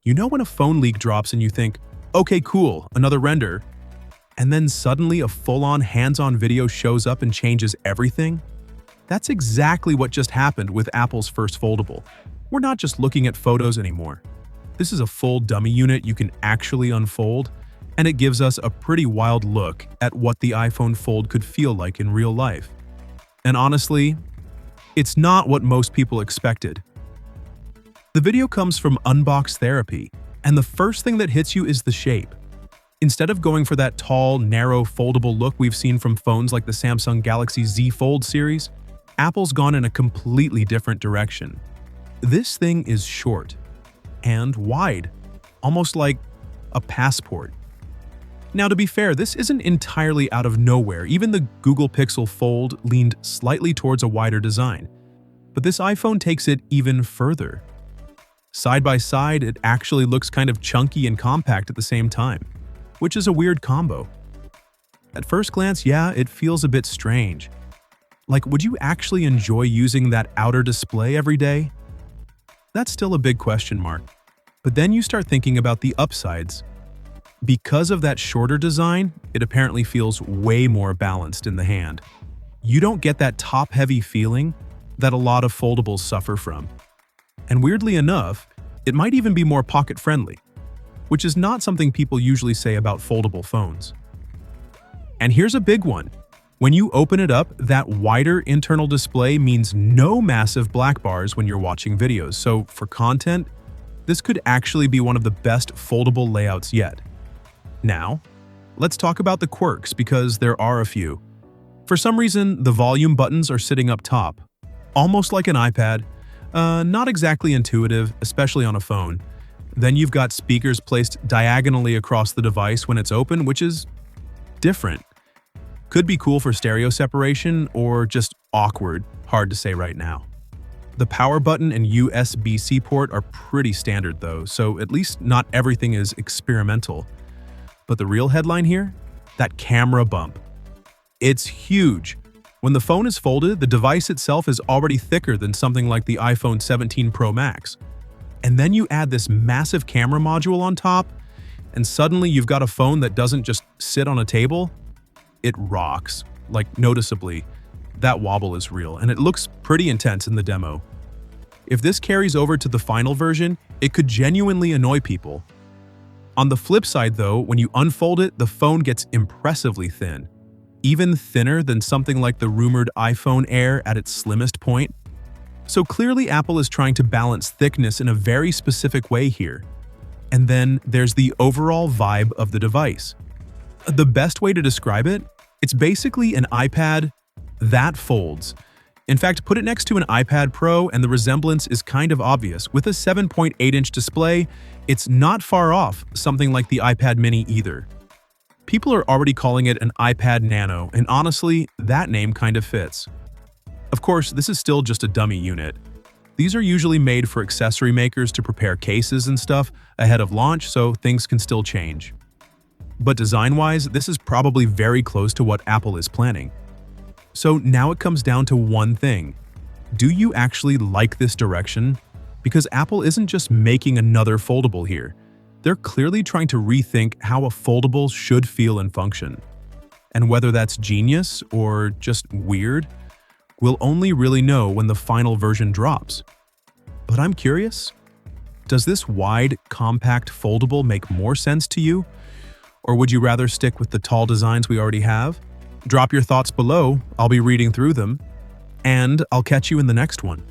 You know when a phone leak drops and you think, okay, cool, another render, and then suddenly a full-on hands-on video shows up and changes everything? That's exactly what just happened with Apple's first foldable. We're not just looking at photos anymore. This is a full dummy unit you can actually unfold, and it gives us a pretty wild look at what the iPhone Fold could feel like in real life. And honestly, it's not what most people expected. The video comes from Unbox Therapy, and the first thing that hits you is the shape. Instead of going for that tall, narrow, foldable look we've seen from phones like the Samsung Galaxy Z Fold series, Apple's gone in a completely different direction. This thing is short and wide, almost like a passport. Now, to be fair, this isn't entirely out of nowhere. Even the Google Pixel Fold leaned slightly towards a wider design. But this iPhone takes it even further. Side by side, it actually looks kind of chunky and compact at the same time, which is a weird combo. At first glance, yeah, it feels a bit strange. Like, would you actually enjoy using that outer display every day? That's still a big question mark. But then you start thinking about the upsides. Because of that shorter design, it apparently feels way more balanced in the hand. You don't get that top-heavy feeling that a lot of foldables suffer from. And weirdly enough, it might even be more pocket-friendly, which is not something people usually say about foldable phones. And here's a big one. When you open it up, that wider internal display means no massive black bars when you're watching videos. So for content, this could actually be one of the best foldable layouts yet. Now, let's talk about the quirks because there are a few. For some reason, the volume buttons are sitting up top, almost like an iPad. Not exactly intuitive, especially on a phone. Then you've got speakers placed diagonally across the device when it's open, which is different. Could be cool for stereo separation or just awkward, hard to say right now. The power button and USB-C port are pretty standard though, so at least not everything is experimental. But the real headline here? That camera bump. It's huge. When the phone is folded, the device itself is already thicker than something like the iPhone 17 Pro Max. And then you add this massive camera module on top, and suddenly you've got a phone that doesn't just sit on a table. It rocks, like noticeably. That wobble is real, and it looks pretty intense in the demo. If this carries over to the final version, it could genuinely annoy people. On the flip side though, when you unfold it, the phone gets impressively thin. Even thinner than something like the rumored iPhone Air at its slimmest point. So clearly Apple is trying to balance thickness in a very specific way here. And then there's the overall vibe of the device. The best way to describe it, it's basically an iPad that folds. In fact, put it next to an iPad Pro and the resemblance is kind of obvious. With a 7.8-inch display, it's not far off something like the iPad mini either. People are already calling it an iPad Nano, and honestly, that name kind of fits. Of course, this is still just a dummy unit. These are usually made for accessory makers to prepare cases and stuff ahead of launch, so things can still change. But design-wise, this is probably very close to what Apple is planning. So now it comes down to one thing. Do you actually like this direction? Because Apple isn't just making another foldable here. They're clearly trying to rethink how a foldable should feel and function. And whether that's genius or just weird, we'll only really know when the final version drops. But I'm curious, does this wide, compact foldable make more sense to you? Or would you rather stick with the tall designs we already have? Drop your thoughts below, I'll be reading through them, and I'll catch you in the next one.